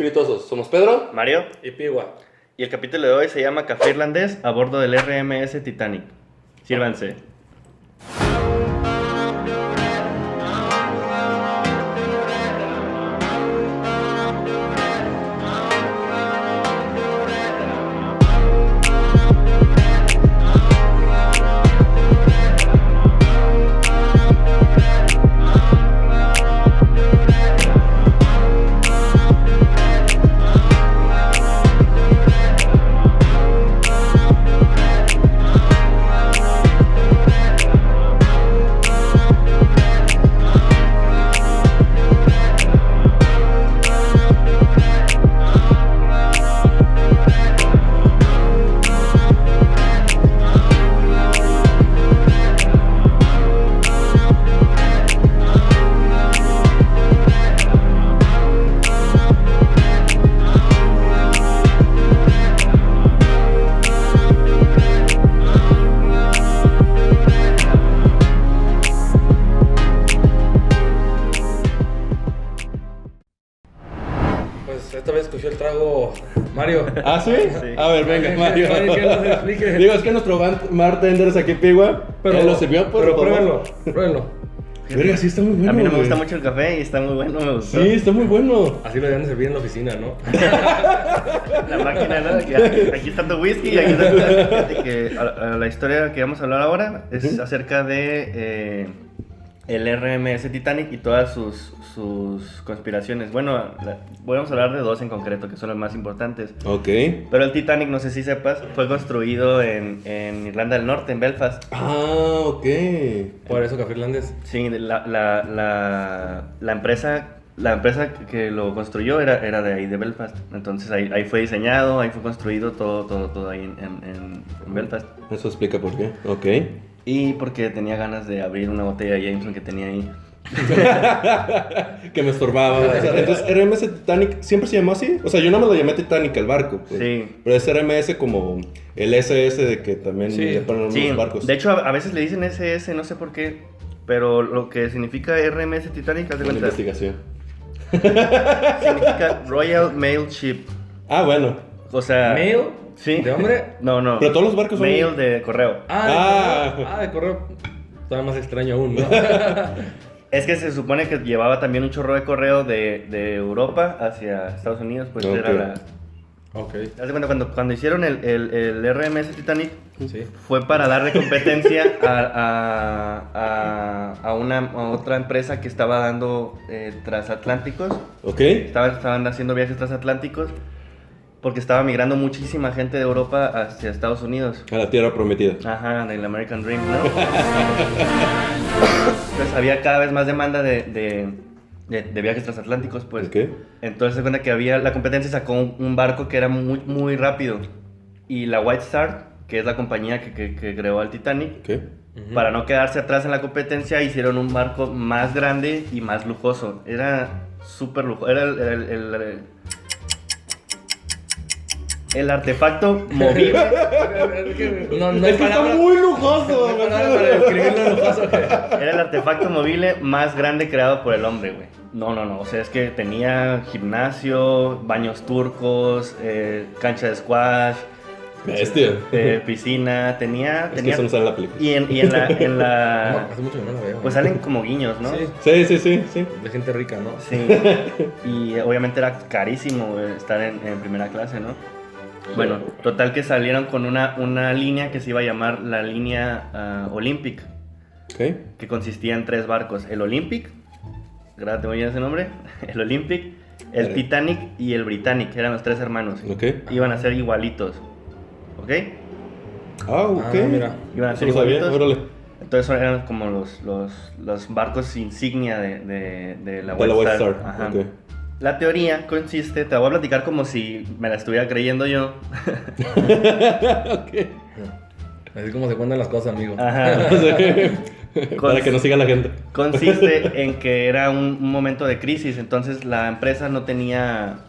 espirituosos. Somos Pedro Mario. y Pigua. Y el capítulo de hoy se llama Café Irlandés a bordo del RMS Titanic. Sírvanse. Pues esta vez escogió el trago Mario. ¿Ah, sí? Sí. A ver, venga, Mario. Mario, que nos explique. Digo, es que nuestro bartender es aquí, Pigua. Él lo sirvió, pero por favor. pruébenlo. Verga, sí está muy bueno. A mí no me güey. gusta mucho el café y está muy bueno, me gustó. Sí, está muy bueno. Así lo deben de servir en la oficina, ¿no? La máquina, ¿no? Aquí está tu whisky y aquí está tu... Fíjate que la historia que vamos a hablar ahora es acerca de el RMS Titanic y todas sus conspiraciones. Bueno, vamos a hablar de dos en concreto, que son las más importantes. Ok. Pero el Titanic, no sé si sepas, fue construido en Irlanda del Norte, en Belfast. Ah, ok. Por eso café irlandés. Sí, la empresa que lo construyó era de ahí, de Belfast. Entonces ahí fue diseñado, ahí fue construido todo ahí en Belfast. Eso explica por qué. Ok. Y porque tenía ganas de abrir una botella de Jameson que tenía ahí. Que me estorbaba. O sea, entonces, RMS Titanic siempre se llamó así. O sea, yo no me lo llamé Titanic al barco. Pues. Sí. Pero es RMS como el SS de que también Sí. le ponen Sí, los barcos. de hecho a veces le dicen SS, no sé por qué. Pero lo que significa RMS Titanic, haz de Una cuenta, investigación. significa Royal Mail Ship. Ah, bueno. O sea... ¿Mail? Sí. ¿De hombre? No. Pero todos los barcos son... Mail de correo. De correo. Todavía más extraño aún, ¿no? Es que se supone que llevaba también un chorro de correo de Europa hacia Estados Unidos, pues Ok. era la... Ok. Haz de cuenta, cuando hicieron el RMS Titanic, Sí. fue para darle competencia a otra empresa que estaba dando transatlánticos. Ok. Estaban haciendo viajes transatlánticos porque estaba migrando muchísima gente de Europa hacia Estados Unidos. A la tierra prometida. Ajá, del American Dream, ¿no? Entonces había cada vez más demanda de viajes transatlánticos, pues. Ok. Entonces se cuenta que la competencia sacó un barco que era muy, muy rápido. Y la White Star, que es la compañía que creó el Titanic, Ok. para no quedarse atrás en la competencia, hicieron un barco más grande y más lujoso. Era súper lujoso. Era el artefacto movible. No Es hay que está palabras. muy lujoso. No hay palabras para describir lo lujoso que... Era el artefacto movible más grande creado por el hombre, güey. No. O sea, es que tenía gimnasio, baños turcos, cancha de squash, Bestia. piscina, tenía... Es que eso no sale en la película. Y en la... Hace mucho que no la veo. Pues salen como guiños, ¿no? Sí, Sí. de gente rica, ¿no? Sí. Y obviamente era carísimo estar en primera clase, ¿no? Bueno, total que salieron con una línea que se iba a llamar la línea Olympic, Ok. que consistía en 3 barcos. El Olympic, grábate muy bien ese nombre, el Olympic, el Vale. Titanic y el Britannic, eran los 3 hermanos. Ok. Iban a ser igualitos, ¿ok? Ah, ok. Ah, mira. Iban a Eso ser lo sabía, igualitos. órale. Entonces eran como los barcos insignia de la De la White Star. Ajá. Ok. La teoría consiste, te voy a platicar como si me la estuviera creyendo yo. Ok. Así como se cuentan las cosas, amigo. Ajá. Para que nos siga la gente. Consiste en que era un momento de crisis, entonces la empresa no tenía...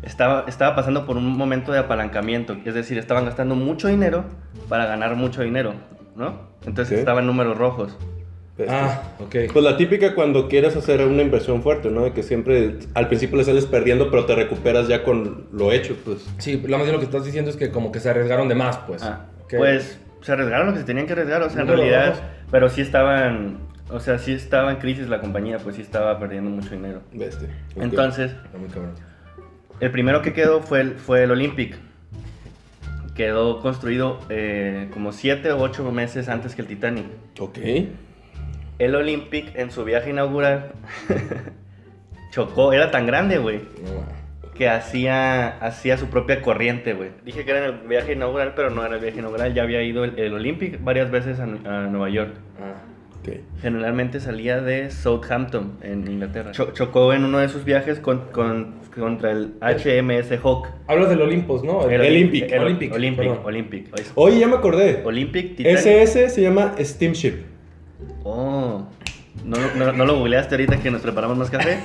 Estaba pasando por un momento de apalancamiento, es decir, estaban gastando mucho dinero para ganar mucho dinero, ¿no? Entonces Ok. estaban números rojos. Ok. Pues la típica cuando quieres hacer una inversión fuerte, ¿no? De que siempre al principio le sales perdiendo, pero te recuperas ya con lo hecho, pues. Sí, lo más bien lo que estás diciendo es que como que se arriesgaron de más, pues. Que- Pues se arriesgaron lo que se tenían que arriesgar, o sea, en Números realidad, rojos. pero sí estaban, o sea, sí estaba en crisis la compañía, pues sí estaba perdiendo mucho dinero. Bestia. Ok. Entonces, Está muy cabrón. el primero que quedó fue el Olympic. Quedó construido como 7 o 8 meses antes que el Titanic. Ok. El Olympic en su viaje inaugural chocó, era tan grande, güey, No, ma. que hacía su propia corriente, güey. Dije que era en el viaje inaugural, pero no era el viaje inaugural. Ya había ido el Olympic varias veces a Nueva York. Ok. Generalmente salía de Southampton, en Inglaterra. Chocó en uno de sus viajes contra el HMS Hawk. Hablas del Olympus, ¿no? Olympic. Perdón. Olympic. Oye, ya me acordé. Olympic Titanic. SS se llama Steamship. Oh, ¿no lo googleaste ahorita que nos preparamos más café?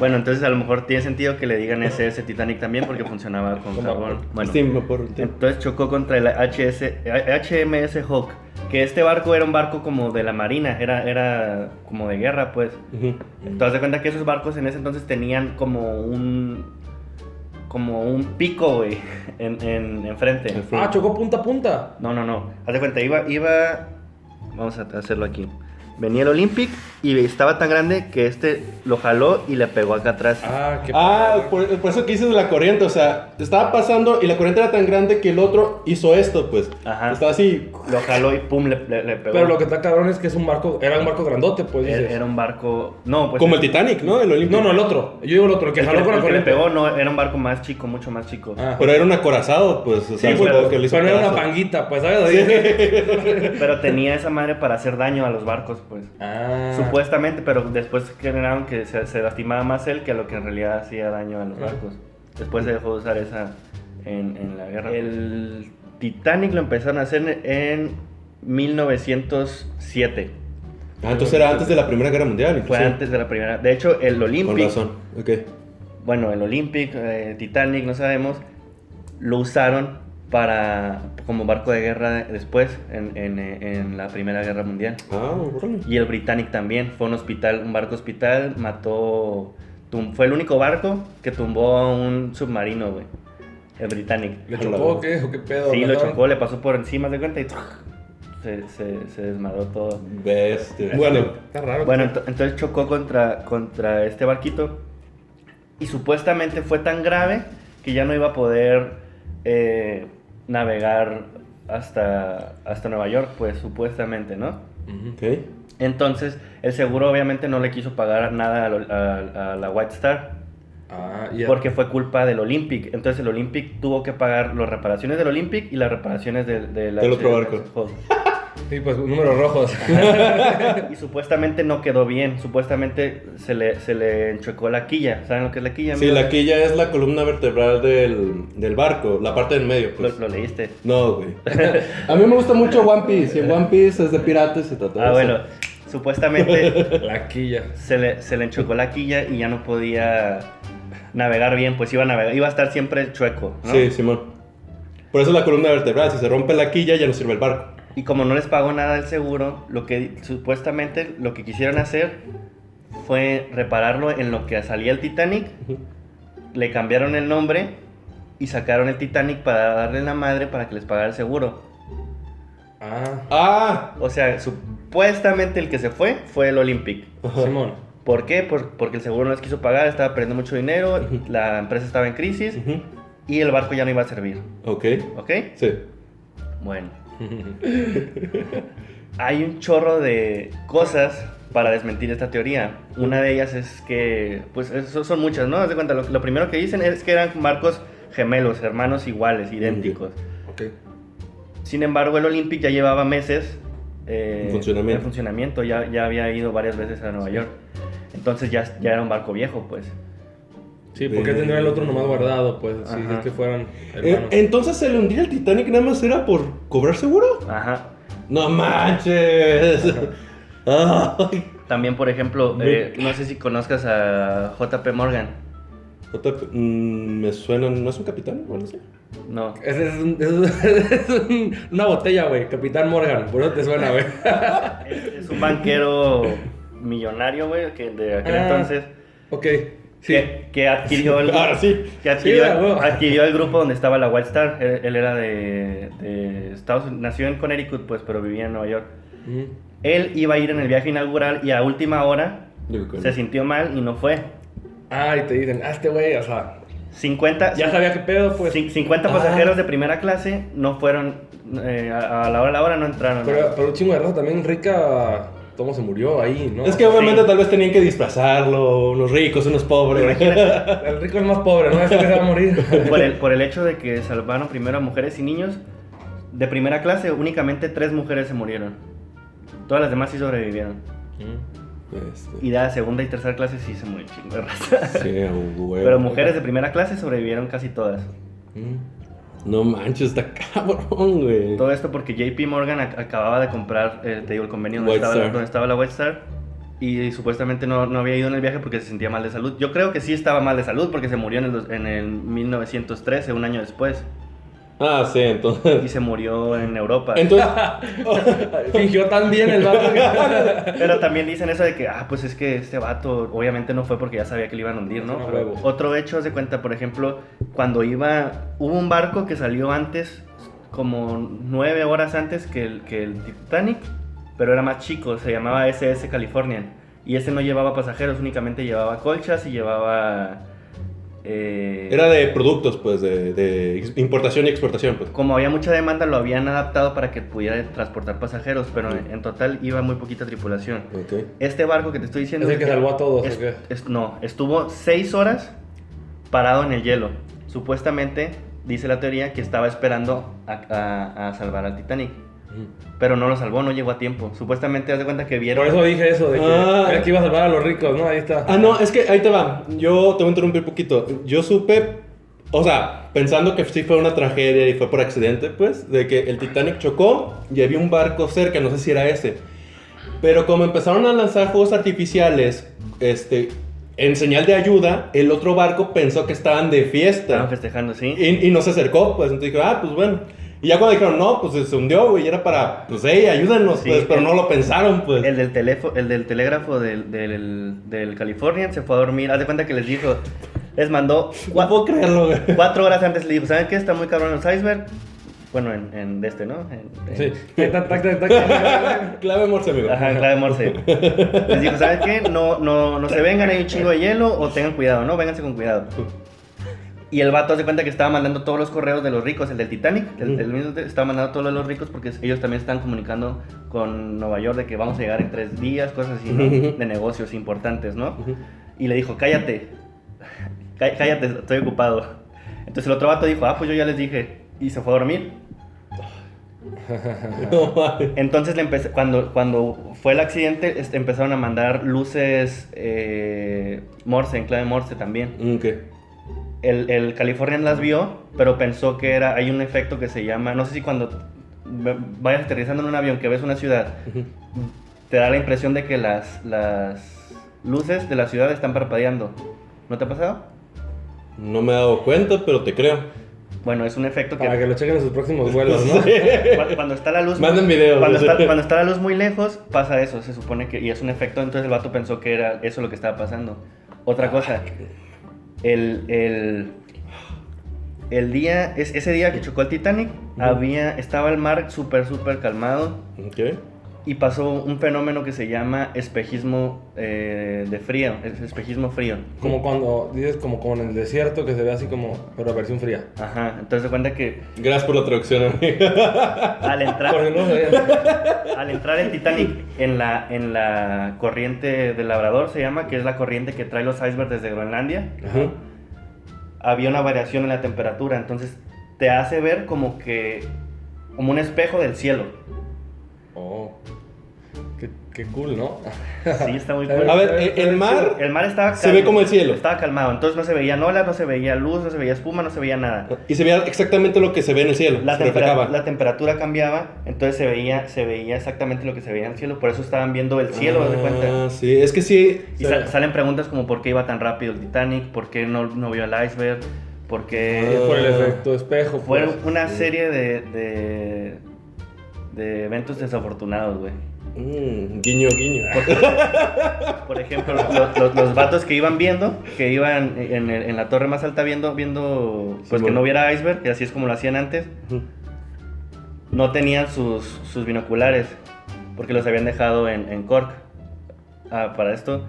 Bueno, entonces a lo mejor tiene sentido que le digan SS Titanic también porque funcionaba con Como- carbón. Bueno, Steam, por un tiempo. entonces chocó contra el HMS Hawk, que este barco era un barco como de la marina, era como de guerra, pues. Ujú. Te das de cuenta que esos barcos en ese entonces tenían como un pico, güey, en frente. Chocó punta a punta. No. Haz de cuenta, iba. Vamos a hacerlo aquí. Venía el Olympic y estaba tan grande que este lo jaló y le pegó acá atrás. Qué Por eso que dices de la corriente, o sea, estaba pasando y la corriente era tan grande que el otro hizo esto, pues. Ajá. Estaba así. Lo jaló y pum, le pegó. Pero lo que está cabrón es que es un barco, era un barco grandote, pues dices. Era un barco. No, pues. Como el Titanic, ¿no? El Olympic. No, el otro. Yo digo el otro, el que jaló con la el que le corriente. pegó no, era un barco más chico, mucho más chico. Pero era un acorazado, pues. O sea, Sí, supongo que le hizo Pero no era una pedazo. panguita, pues, ¿sabes? Pero tenía esa madre para hacer daño a los barcos, pues. Supuestamente, pero después generaron que se lastimaba más él que lo que en realidad hacía daño a los barcos. Después se dejó de usar esa en la guerra. El Titanic lo empezaron a hacer en 1907. Entonces era antes de la Primera Guerra Mundial. Fue inclusive. antes de la primera. De hecho, el Con Olympic, razón. Ok. bueno, el Olympic, Titanic, no sabemos, lo usaron como barco de guerra después en la Primera Guerra Mundial. Órale. Y el Britannic también, fue un barco hospital, fue el único barco que tumbó a un submarino, güey. El Britannic. ¿Le chocó o qué? ¿O qué pedo? Sí, ¿No lo saben? chocó, le pasó por encima de cuenta y se desmadró todo. Bestia. Bueno, Está raro. Bueno, entonces chocó contra este barquito y supuestamente fue tan grave que ya no iba a poder navegar hasta Nueva York, pues supuestamente, ¿no? ok. Entonces el seguro obviamente no le quiso pagar nada a la White Star Ya. porque fue culpa del Olympic. Entonces el Olympic tuvo que pagar las reparaciones del Olympic y las reparaciones del otro barco. Hawk. Sí, pues números rojos. Y supuestamente no quedó bien. Supuestamente se le enchuecó la quilla. ¿Saben lo que es la quilla? Sí, amigo? la quilla es la columna vertebral del barco, la parte del medio, pues. Lo leíste. No, güey. A mí me gusta mucho One Piece, y en One Piece es de piratas y se trata de eso. Bueno, supuestamente La quilla. se le enchuecó la quilla y ya no podía navegar bien. Pues iba a estar siempre chueco, ¿no? Sí, Simón. Por eso es la columna vertebral, si se rompe la quilla ya no sirve el barco. Y como no les pagó nada el seguro, supuestamente lo que quisieron hacer fue repararlo en lo que salía el Titanic. Le cambiaron el nombre y sacaron el Titanic para darle la madre para que les pagara el seguro. O sea, supuestamente el que se fue el Olympic. Simón. ¿Por qué? Porque el seguro no les quiso pagar, estaba perdiendo mucho dinero, la empresa estaba en crisis y el barco ya no iba a servir. Ok. ¿Ok? Sí. Bueno. Hay un chorro de cosas para desmentir esta teoría. Una de ellas es que, pues son muchas, ¿no? Haz de cuenta, lo primero que dicen es que eran barcos gemelos, hermanos iguales, idénticos. Ok. Sin embargo, el Olympic ya llevaba meses En funcionamiento. ya había ido varias veces a Nueva York. Entonces ya era un barco viejo, pues. Sí, ¿por qué tendría el otro nomás guardado? Pues si Ajá. es que fueran hermanos. Entonces se le hundía el Titanic nada más era por cobrar seguro. Ajá. No manches. Ay. También, por ejemplo, no sé si conozcas a JP Morgan. Me suena, ¿no es un capitán? Bueno, sí. No. Una botella, güey. Capitán Morgan. Por eso te suena, güey. Es un banquero millonario, güey, que de aquel entonces... Ok. Sí. Que adquirió el... Ahora sí. Que adquirió, Sí, güey. adquirió el grupo donde estaba la White Star. Él era de Estados Unidos. Nació en Connecticut, pues, pero vivía en Nueva York. Él iba a ir en el viaje inaugural y a última hora se sintió mal y no fue. Ah, y te dicen, este güey, o sea... 50... Ya sabía qué pedo, pues. 50 pasajeros de primera clase no fueron... a la hora no entraron. Pero un chingo de raza también rica... ¿Cómo se murió ahí, no? Es que obviamente Sí. tal vez tenían que disfrazarlo, unos ricos, unos pobres. El rico es más pobre, ¿no? Ese que se va a morir. Por el hecho de que salvaron primero a mujeres y niños, de primera clase únicamente 3 mujeres se murieron. Todas las demás sí sobrevivieron. Y de segunda y tercera clase sí se murió chingo de raza. Sí, a huevo. Pero mujeres de primera clase sobrevivieron casi todas. No manches, está cabrón, güey. Todo esto porque JP Morgan acababa de comprar, te digo, el convenio donde estaba la White Star. Y supuestamente no había ido en el viaje porque se sentía mal de salud. Yo creo que sí estaba mal de salud porque se murió en el 1913, un año después. Ah, sí, entonces... Y se murió en Europa. Entonces... Fingió tan bien el vato que... Pero también dicen eso de que, pues es que este vato obviamente no fue porque ya sabía que le iban a hundir, ¿no? No, Pero huevo. otro hecho, se cuenta, por ejemplo, cuando hubo un barco que salió antes, como 9 horas antes que el Titanic, pero era más chico, se llamaba SS Californian. Y ese no llevaba pasajeros, únicamente llevaba colchas y llevaba... Era de productos, pues, de importación y exportación, pues. Como había mucha demanda, lo habían adaptado para que pudiera transportar pasajeros, pero en total iba muy poquita tripulación. Ok. Este barco que te estoy diciendo... ¿Es el que salvó a todos, es- o qué? no, estuvo 6 horas parado en el hielo. Supuestamente, dice la teoría, que estaba esperando a salvar al Titanic. Pero no lo salvó, no llegó a tiempo. Supuestamente, haz de cuenta que vieron... Por eso dije eso, de que, era que iba a salvar a los ricos, ¿no? Ahí está. Ah, no, es que ahí te va. Yo te voy a interrumpir un poquito. Yo supe, o sea, pensando que sí fue una tragedia y fue por accidente, pues, de que el Titanic chocó y había un barco cerca, no sé si era ese. Pero como empezaron a lanzar fuegos artificiales, en señal de ayuda, el otro barco pensó que estaban de fiesta. Estaban festejando, ¿sí? Y no se acercó, pues, entonces dijo, pues bueno. Y ya cuando dijeron, no, pues se hundió, güey, y era para, pues, ayúdanos, Sí, pues, pero no lo pensaron, pues. El del telégrafo del Californian se fue a dormir. Haz de cuenta que les dijo... Les mandó... No puedo creerlo, güey. 4 horas antes le dijo, ¿saben qué? Está muy cabrón los iceberg. Bueno, en de ¿no? Sí. Tac, tac, tac. Clave morse, amigo. Ajá, clave Morse. Les dijo, ¿saben qué? No se vengan, hay un chingo de hielo o tengan cuidado, ¿no? Vénganse con cuidado. Y el vato se cuenta que estaba mandando todos los correos de los ricos, el del Titanic, el mismo estaba mandando todos los ricos porque ellos también están comunicando con Nueva York de que vamos a llegar en 3 días, cosas así, ¿no? De negocios importantes, ¿no? Y le dijo, cállate, estoy ocupado. Entonces el otro vato dijo, pues yo ya les dije, y se fue a dormir. No, mames. Entonces cuando fue el accidente empezaron a mandar luces Morse, en clave Morse también. Ok. El Californian las vio, pero pensó que hay un efecto que se llama, no sé si cuando vayas aterrizando en un avión que ves una ciudad, te da la impresión de que las luces de la ciudad están parpadeando. ¿No te ha pasado? No me he dado cuenta, pero te creo. Bueno, es un efecto que... Para que lo chequen en sus próximos vuelos, ¿no? Cuando está la luz... Manden videos. Cuando está la luz muy lejos, pasa eso, se supone que... Y es un efecto, entonces el vato pensó que era eso lo que estaba pasando. Otra cosa, ese día que chocó el Titanic, estaba el mar súper calmado Ok. y pasó un fenómeno que se llama espejismo de frío, espejismo frío. Como cuando dices como en el desierto que se ve así como, pero versión fría. Ajá, entonces se cuenta que Gracias por la traducción, amigo. al entrar... Porque no sabía. Al entrar el Titanic en la corriente del Labrador, se llama, que es la corriente que trae los icebergs desde Groenlandia, Ajá. había una variación en la temperatura, entonces te hace ver como un espejo del cielo. Oh. Qué cool, ¿no? Sí, está muy cool. A ver, el mar El mar estaba se ve como el cielo. Estaba calmado, entonces no se veía olas, no se veía luz, no se veía espuma, no se veía nada. y se veía exactamente lo que se ve en el cielo. La, se reflejaba. la temperatura cambiaba, entonces se veía exactamente lo que se veía en el cielo, por eso estaban viendo el cielo, ¿haz de cuenta? Sí, es que sí. Y salen preguntas como por qué iba tan rápido el Titanic, por qué no vio el iceberg, por qué... Por el efecto espejo. Fue Pues. una serie de eventos desafortunados, güey. Guiño, guiño. Por ejemplo, los vatos que iban viendo, que iban en la torre más alta viendo pues Sí, que no hubiera iceberg, que así es como lo hacían antes, no tenían sus binoculares, porque los habían dejado en Cork. Para esto,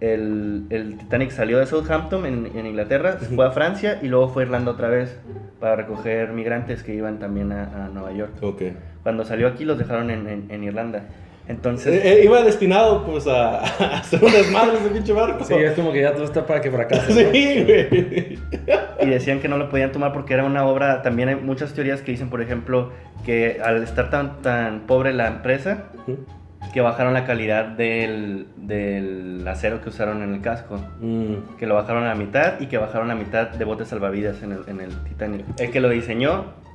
el Titanic salió de Southampton, en Inglaterra, se fue a Francia y luego fue a Irlanda otra vez para recoger migrantes que iban también a Nueva York. Ok. Cuando salió aquí los dejaron en Irlanda. Entonces... Iba destinado pues a hacer un desmadre ese pinche barco. Sí, es como que ya todo está para que fracase, ¿no? Sí, güey. Y decían que no lo podían tomar porque era una obra. También hay muchas teorías que dicen, por ejemplo, que al estar tan pobre la empresa, que bajaron la calidad del acero que usaron en el casco. Que lo bajaron a la mitad y que bajaron la mitad de botes salvavidas en el Titanic. El que lo diseñó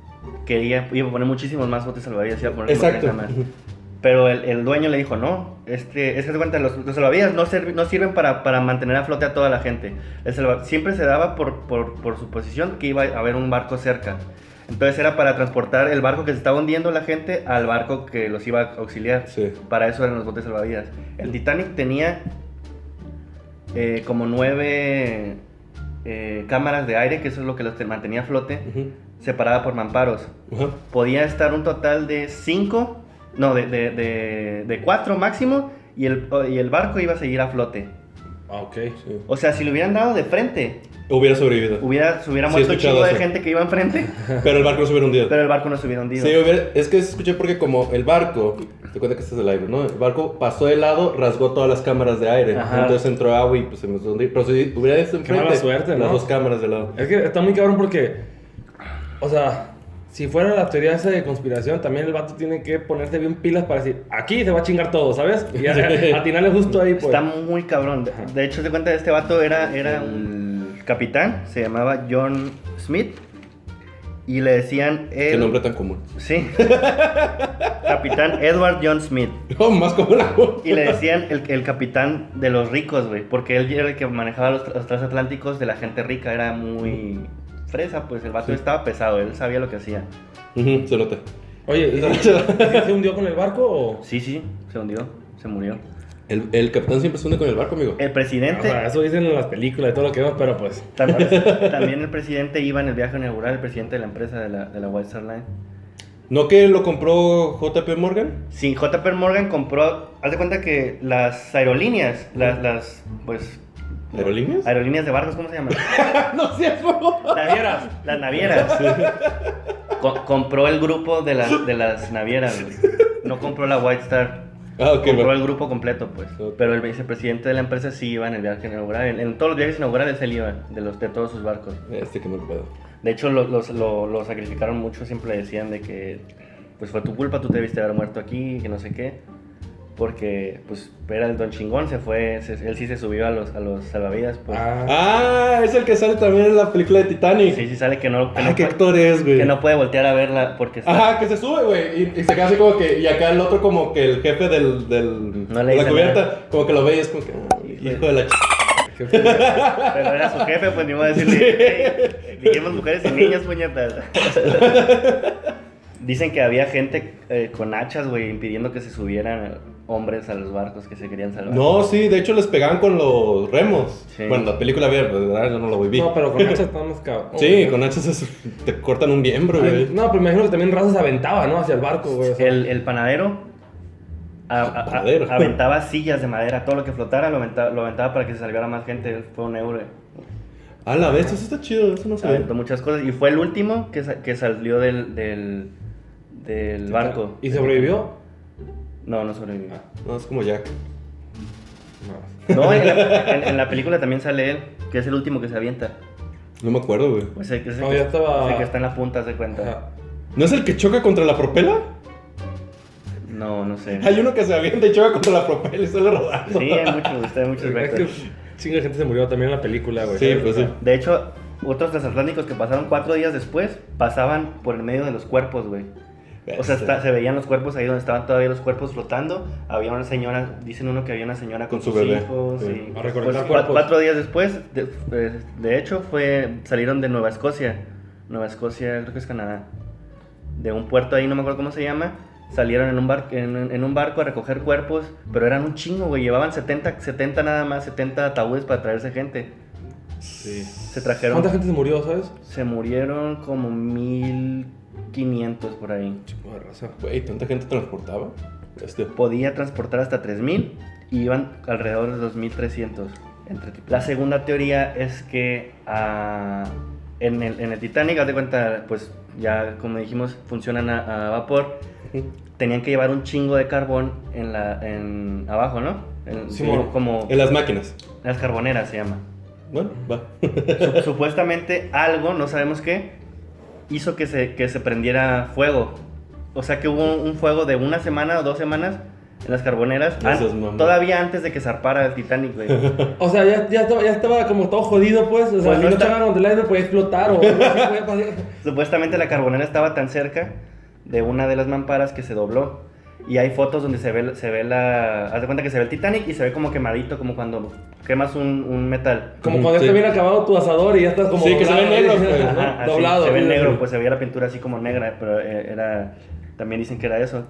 iba a poner muchísimos más botes salvavidas, iba a poner como Exacto. 30 más. Pero el dueño le dijo, no, es que se cuenta, los salvavidas no sirven para mantener a flote a toda la gente. Siempre se daba por su posición que iba a haber un barco cerca. Entonces era para transportar el barco que se estaba hundiendo la gente al barco que los iba a auxiliar. Sí. Para eso eran los botes salvavidas. El Titanic tenía como 9 cámaras de aire, que eso es lo que los mantenía a flote, separada por mamparos. Ajá. Podía estar un total de 5, no, de 4 máximo, y el barco iba a seguir a flote. Ah, ok. Sí. O sea, si lo hubieran dado de frente, Hubiera sobrevivido. se hubiera Sí, muerto un escuchado chingo de eso. gente que iba enfrente, Pero el barco no se hubiera hundido. pero el barco no se hubiera hundido. Sí, es que escuché porque como el barco, te cuenta que este es el aire, ¿no? El barco pasó de lado, rasgó todas las cámaras de aire. Ajá. Entonces entró agua y pues se empezó a hundir. Pero si hubiera esto enfrente, mala suerte, ¿no? las dos cámaras de lado. Es que está muy cabrón porque, o sea, si fuera la teoría esa de conspiración, también el vato tiene que ponerse bien pilas para decir, aquí se va a chingar todo, ¿sabes? Y atinarle justo ahí, pues. Está muy cabrón. De hecho, te cuenta de este vato, era un capitán, se llamaba John Smith, y le decían Qué nombre tan común. Sí. Capitán Edward John Smith. Oh, más común aún. Y le decían el capitán de los ricos, güey, porque él era el que manejaba los transatlánticos de la gente rica, era muy fresa, pues el vato estaba pesado, él sabía lo que hacía. Se nota. Oye, ¿y se hundió con el barco o...? Sí, se hundió, se murió. El capitán siempre se hunde con el barco, amigo. El O presidente, sea, eso dicen en las películas y todo lo que vemos, pero pues... también el presidente iba en el viaje inaugural, el presidente de la empresa de la White Star Line. ¿No que lo compró JP Morgan? Sí, JP Morgan compró, haz de cuenta que las aerolíneas, pues... ¿Aerolíneas? Aerolíneas de barcos, ¿cómo se llaman? No seas favor. Navieras. Las navieras. Compró el grupo de las navieras, güey. No compró la White Star. Ah, ok, Compró bueno. el grupo completo, pues. Ok. Pero el vicepresidente de la empresa sí iba en el viaje inaugural. En todos los viajes inaugurales él iba, de todos sus barcos. Qué mal pedo. De hecho, lo sacrificaron mucho. Siempre le decían de que, pues fue tu culpa, tú te debiste haber muerto aquí, que no sé qué. Porque, pues, era el don chingón, él sí se subió a los salvavidas, pues. Ah, es el que sale también en la película de Titanic. Sí, sale que no Qué puede, actor es, güey. que no puede voltear a verla porque está... Ajá, que se sube, güey. Y se queda así como que. Y acá el otro, como que el jefe No le de la dice cubierta, nada. como que lo ve y es como que. Hijo de la ch. Pero era su jefe, pues ni modo de decirle, hey, dijimos mujeres y niños, puñetas. Dicen que había gente con hachas, güey, impidiendo que se subieran hombres a los barcos que se querían salvar. No, sí, de hecho les pegaban con los remos. Sí. Bueno, la película, ¿verdad? Yo no la vi. No, pero con hachas estamos cabrón. Sí, con hachas te cortan un miembro, güey. No, pero me imagino que también Raza se aventaba, ¿no? Hacia el barco, güey. o sea. El panadero, Panadero. aventaba sillas de madera, todo lo que flotara lo aventaba para que se salvara más gente. Fue un euro. A la vez, eso está chido, eso no se ve. Aventó muchas cosas y fue el último que salió del barco. ¿Y sobrevivió? No sobrevivió. No, es como Jack. No. No, en la película también sale él, que es el último que se avienta. No me acuerdo, güey. Pues ese No, ya estaba- ese que está en la punta, se cuenta. Ajá. ¿No es el que choca contra la propela? No sé. Hay uno que se avienta y choca contra la propela y sale rodando. Sí, hay muchos Es que efectos. chinga de gente se murió también en la película, güey. Sí, pues sí. De hecho, otros transatlánticos que pasaron 4 días después, pasaban por el medio de los cuerpos, güey. O sea, se veían los cuerpos ahí donde estaban todavía los cuerpos flotando. Había una señora, dicen uno que había una señora con Con su sus bebé. hijos. Sí. Y A recolectar cuerpos. 4 días después, de hecho, salieron de Nueva Escocia. Nueva Escocia, creo que es Canadá. De un puerto ahí, no me acuerdo cómo se llama. Salieron en un barco a recoger cuerpos, pero eran un chingo, güey. Llevaban 70 nada más, 70 ataúdes para traerse gente. Sí. Se trajeron. ¿Cuánta gente se murió, sabes? Se murieron como 1500 por ahí. Chingo de raza. Güey, ¿tanta gente transportaba? Podía transportar hasta 3000 y iban alrededor de 2300. La segunda teoría es que en el Titanic, haz de cuenta, pues ya como dijimos, funcionan a vapor. Tenían que llevar un chingo de carbón abajo, ¿no? Sí, como En las máquinas. las carboneras se llama. Bueno, va. Supuestamente algo, no sabemos qué, hizo que se prendiera fuego. O sea que hubo un fuego de 1 semana o 2 semanas en las carboneras, todavía antes de que zarpara el Titanic, güey. O sea, ya estaba como todo jodido, pues. O sea, Pues si no no está- echaban donde el aire podía explotar o algo así podía pasar. Supuestamente la carbonera estaba tan cerca de una de las mamparas que se dobló. Y hay fotos donde se ve la... Haz de cuenta que se ve el Titanic y se ve como quemadito, como cuando quemas un metal. Como cuando ya Sí. está bien acabado tu asador y ya estás como Sí, que se ve doblado, negro, ¿sí? pues, ¿no? Ajá, Así, doblado. se ve sí, negro, sí. pues se veía la pintura así como negra, pero también dicen que era eso.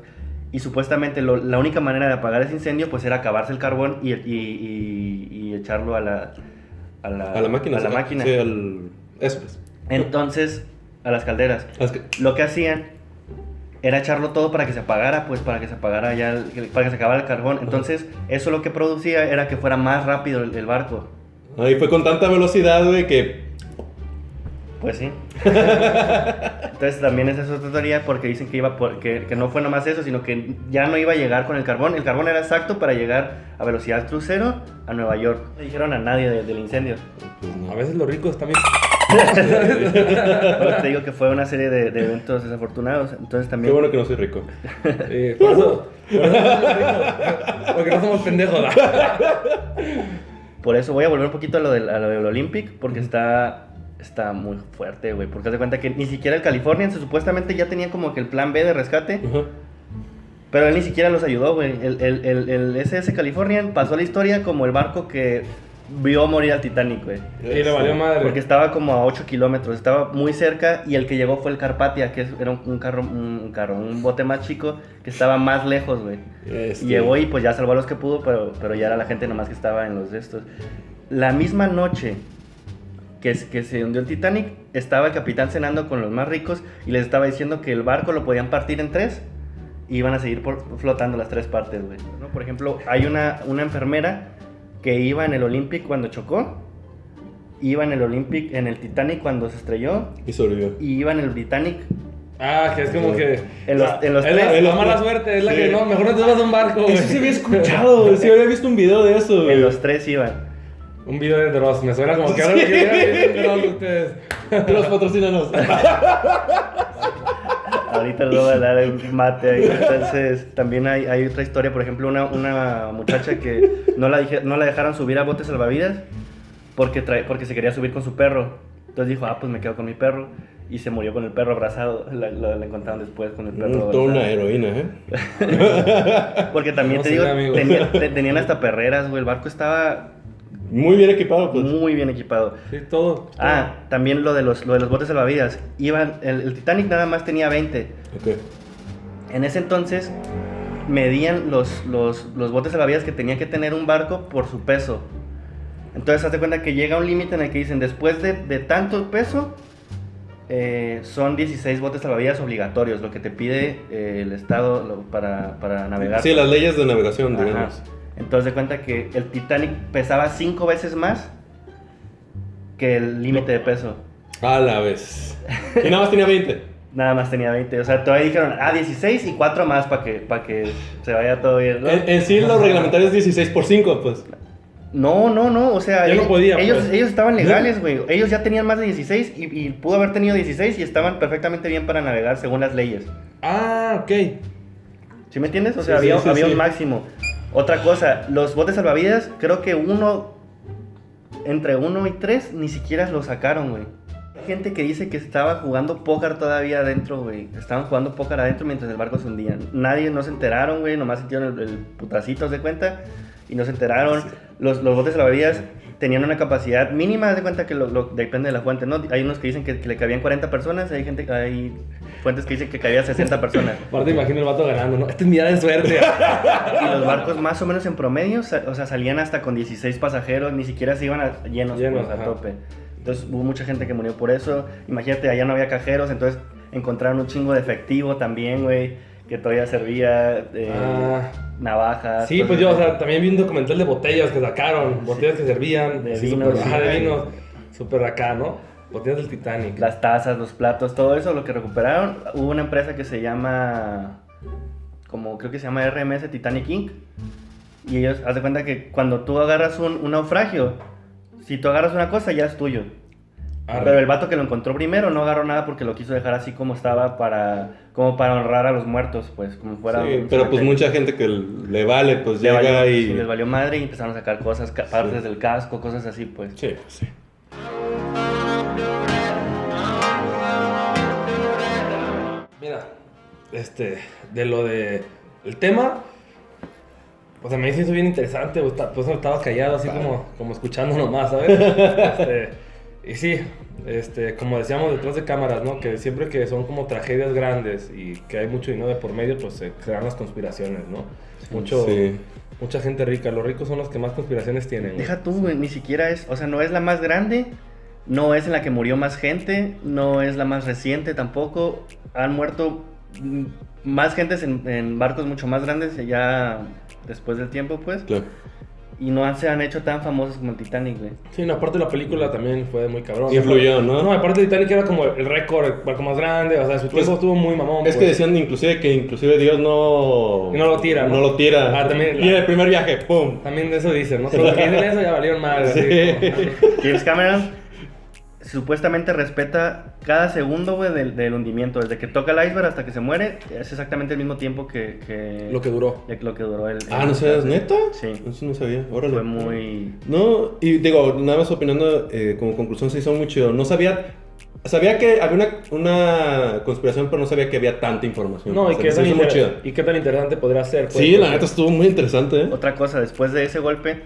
Y supuestamente la única manera de apagar ese incendio pues era acabarse el carbón y echarlo a la máquina. A la sí. máquina. Sí, eso pues. Entonces, a las calderas. Lo que hacían era echarlo todo para que se apagara, pues para que se apagara para que se acabara el carbón. Entonces, eso lo que producía era que fuera más rápido el barco. Ahí fue con tanta velocidad, güey, que... Pues sí. Entonces también esa es otra teoría porque dicen que no fue nomás eso, sino que ya no iba a llegar con el carbón. El carbón era exacto para llegar a velocidad crucero a Nueva York. No le dijeron a nadie del incendio. Pues, no. A veces los ricos también. Pero te digo que fue una serie de eventos desafortunados. Entonces Qué también... bueno que no soy rico. Por eso no somos ricos. Porque no somos pendejos. Por eso voy a volver un poquito a lo del Olympic, porque está muy fuerte, güey. Porque haz de cuenta que ni siquiera el Californian supuestamente ya tenía como que el plan B de rescate, Ajá. pero él ni siquiera los ayudó, güey. El SS Californian pasó la historia como el barco que vio morir al Titanic, güey. Y le valió madre. Porque estaba como a 8 kilómetros, estaba muy cerca y el que llegó fue el Carpathia, que era un bote más chico que estaba más lejos, güey. Y llegó y pues ya salvó a los que pudo, pero ya era la gente nomás que estaba en los de estos. La misma noche que se hundió el Titanic, estaba el capitán cenando con los más ricos y les estaba diciendo que el barco lo podían partir en 3 y iban a seguir flotando las 3 partes, güey. ¿No? Por ejemplo, hay una enfermera que iba en el Olympic cuando chocó, iba en el Olympic, en el Titanic cuando se estrelló Y sobrevivió. y iba en el Britannic. Ah, que es como que. En los es tres. la mala suerte, es la Sí. que no, mejor no te vas a un barco, güey. Eso sí había escuchado, güey. Sí había visto un video de eso, güey. En los 3 iban. Un video de Dross, me suena como que ahora lo que digan Dross ustedes. Los patrocínanos. Ahorita les voy a dar un mate ahí. Entonces, también hay otra historia. Por ejemplo, una muchacha que no la dejaron subir a botes salvavidas porque se quería subir con su perro. Entonces dijo, pues me quedo con mi perro. Y se murió con el perro abrazado. La encontraron después con el perro Toda una abrazado. heroína, ¿eh? Porque también No te sé, digo, amigo. tenían hasta perreras, güey. El barco estaba Muy bien equipado, pues. muy bien equipado. Sí, todo. También lo de los botes salvavidas. El Titanic nada más tenía 20. Ok. En ese entonces medían los botes salvavidas que tenía que tener un barco por su peso. Entonces, haz de cuenta que llega un límite en el que dicen, después de tanto peso, son 16 botes salvavidas obligatorios, lo que te pide el Estado para navegar. Sí, las leyes de navegación, Ajá. digamos. Entonces, de cuenta que el Titanic pesaba 5 veces más que el límite de peso. A la vez. Y nada más tenía 20. Nada más tenía 20. O sea, todavía dijeron, 16 y 4 más para que se vaya todo bien, ¿no? En sí, lo reglamentario es 16 por 5, pues. No, o sea, Ya no podía, ellos pues. estaban legales, güey. Ellos ya tenían más de 16 y pudo haber tenido 16 y estaban perfectamente bien para navegar según las leyes. Ah, ok. ¿Sí me entiendes? O sea, Sí, había sí. un máximo. Otra cosa, los botes salvavidas, creo que entre 1 y 3 ni siquiera los sacaron, güey. Hay gente que dice que estaba jugando póker todavía adentro, güey. Estaban jugando póker adentro mientras el barco se hundía. No se enteraron, güey. Nomás sintieron el putacito, ¿haz de cuenta? Y no se enteraron. Sí. Los botes salvavidas tenían una capacidad mínima, haz de cuenta que depende de la fuente, ¿no? Hay unos que dicen que le cabían 40 personas, hay fuentes que dicen que cabían 60 personas. Aparte imagino el vato ganando, ¿no? Esta es mi día de suerte. Y los barcos más o menos en promedio, o sea, salían hasta con 16 pasajeros, ni siquiera se iban llenos pues, a ajá. tope. Entonces hubo mucha gente que murió por eso. Imagínate, allá no había cajeros, entonces encontraron un chingo de efectivo también, güey, que todavía servía, navajas. Sí, pues yo, o sea, también vi un documental de botellas que sacaron, botellas que servían. De así vinos, súper- ajá, sí. de vinos, súper acá, ¿no? Botellas del Titanic. Las tazas, los platos, todo eso, lo que recuperaron. Hubo una empresa que se llama, creo que se llama RMS Titanic Inc. Y ellos, haz de cuenta que cuando tú agarras un naufragio, si tú agarras una cosa, ya es tuyo. Arre. Pero el vato que lo encontró primero no agarró nada porque lo quiso dejar así como estaba como para honrar a los muertos, pues, como fuera Sí, un pero pues cementerio. mucha gente que le vale, pues Le llega valió- y... sí, les valió madre y empezaron a sacar cosas, partes del casco, cosas así, pues. Sí, pues sí. Mira, de lo de el tema, o sea, me hizo bien interesante, pues estaba callado así como escuchando nomás, ¿sabes? Y sí, como decíamos detrás de cámaras, ¿no? Que siempre que son como tragedias grandes y que hay mucho dinero de por medio, pues se crean las conspiraciones, ¿no? Sí. Mucha gente rica, los ricos son los que más conspiraciones tienen, ¿no? Deja tú, güey, ni siquiera es, o sea, no es la más grande, no es en la que murió más gente, no es la más reciente tampoco. Han muerto más gentes en barcos mucho más grandes ya después del tiempo, pues. Claro. Y no se han hecho tan famosos como el Titanic, güey. Sí, no, aparte la película también fue muy cabrón. Influyó, ¿no? No, aparte Titanic era como el récord, el barco más grande, o sea, su tiempo estuvo muy mamón. Es que decían inclusive que Dios no... Y no lo tira, ¿no? No lo tira. Ah, también Y en el primer viaje, ¡pum! También de eso dicen, ¿no? Todos los que dicen eso ya valieron mal. Sí. James Cameron supuestamente respeta cada segundo, güey, del hundimiento. Desde que toca el iceberg hasta que se muere, es exactamente el mismo tiempo que Lo que duró. lo que duró el... Ah, ¿no sabías, neta? Sí. Eso no sabía, órale. Fue muy... No, y digo, nada más opinando como conclusión, se hizo muy chido. No sabía que había una conspiración, pero no sabía que había tanta información. No, O y sea, qué, se tan hizo muy chido. y qué tan interesante podría ser. Pues, Sí, la porque- neta estuvo muy interesante, ¿eh? Otra cosa, después de ese golpe,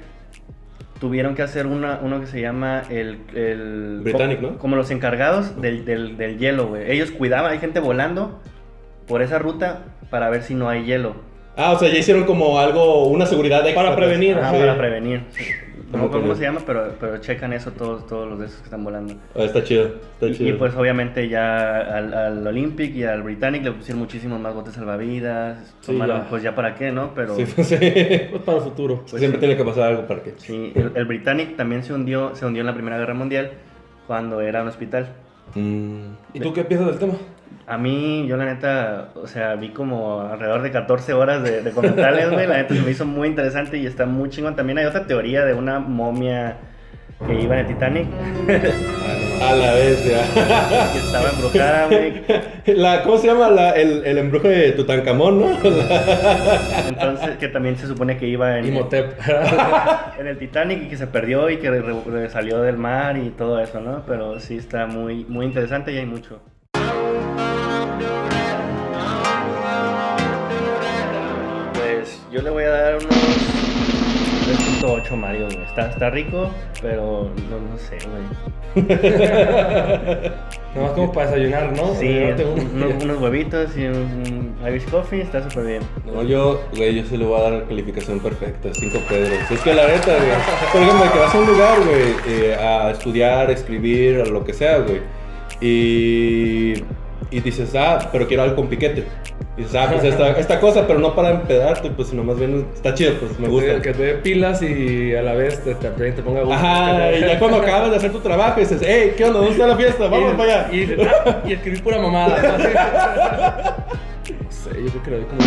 tuvieron que hacer uno que se llama el Britannic, ¿no? Como los encargados del hielo, güey. Ellos cuidaban, hay gente volando por esa ruta para ver si no hay hielo. Ah, o sea, ya hicieron como algo, una seguridad extra. Para prevenir, pues. Ah, sí. para prevenir. Sí. No me acuerdo Como cómo se llama, pero checan eso todos los de esos que están volando. Ah, está chido, está Y chido. pues obviamente ya al Olympic y al Britannic le pusieron muchísimos más botes salvavidas. Sí, Tomaron, ya. pues ya para qué, ¿no? Pero Sí, pues, sí. Pues para el futuro. Siempre tiene que pasar algo para que... sí, el Britannic también se hundió en la Primera Guerra Mundial cuando era un hospital. ¿Y tú qué piensas del tema? A mí, yo la neta, o sea, vi como alrededor de 14 horas de documentales, güey. La neta se me hizo muy interesante y está muy chingón. También hay otra teoría de una momia que iba en el Titanic, A la vez, ya. que estaba embrujada, güey. ¿Cómo se llama? El embrujo de Tutankamón, ¿no? Entonces, que también se supone que iba Imhotep. en el Titanic y que se perdió y que salió del mar y todo eso, ¿no? Pero sí está muy, muy interesante y hay mucho. Pues yo le voy a dar unos 3.8 Mario, güey. Está rico, pero no sé, güey. Nomás como para desayunar, ¿no? Sí, Llevarte unos huevitos y un Irish coffee, está súper bien. No, yo sí le voy a dar calificación perfecta, 5 Pedros. Es que la neta, güey. Por ejemplo, que vas a un lugar, güey, a estudiar, a escribir, a lo que sea, güey. Y dices, pero quiero algo con piquete. Y dices, pues esta cosa, pero no para empedarte, pues sino más bien está chido, pues me gusta. Que te dé pilas y a la vez te ponga gusto. Ajá, y ya cuando acabas de hacer tu trabajo dices, hey, ¿qué onda? ¿Dónde está la fiesta? Vamos para allá. Y escribí pura mamada. ¿No? No sé, yo creo que le doy como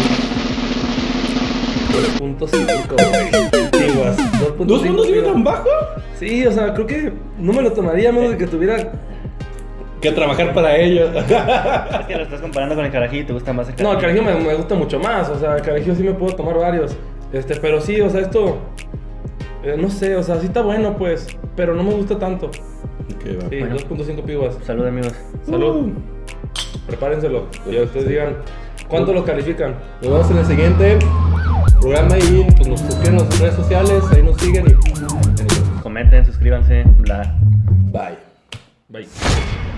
2.5, güey. Antiguas. 2.5 tan bajo. Sí, o sea, creo que no me lo tomaría a menos de que tuviera que trabajar para ellos. Es que lo estás comparando con el carajillo y te gusta más el No, carajillo. el carajillo me gusta mucho más, o sea, el carajillo sí me puedo tomar varios. Pero sí, o sea, esto... no sé, o sea, sí está bueno, pues, pero no me gusta tanto. Ok, va. Sí, Bueno. 2.5 pibas. Salud, amigos. Salud. Prepárenselo. Y ustedes digan, ¿cuánto lo califican? Nos vemos en el siguiente programa y pues nos suscriben en las redes sociales, ahí nos siguen y... Comenten, suscríbanse, bla. Bye. Bye.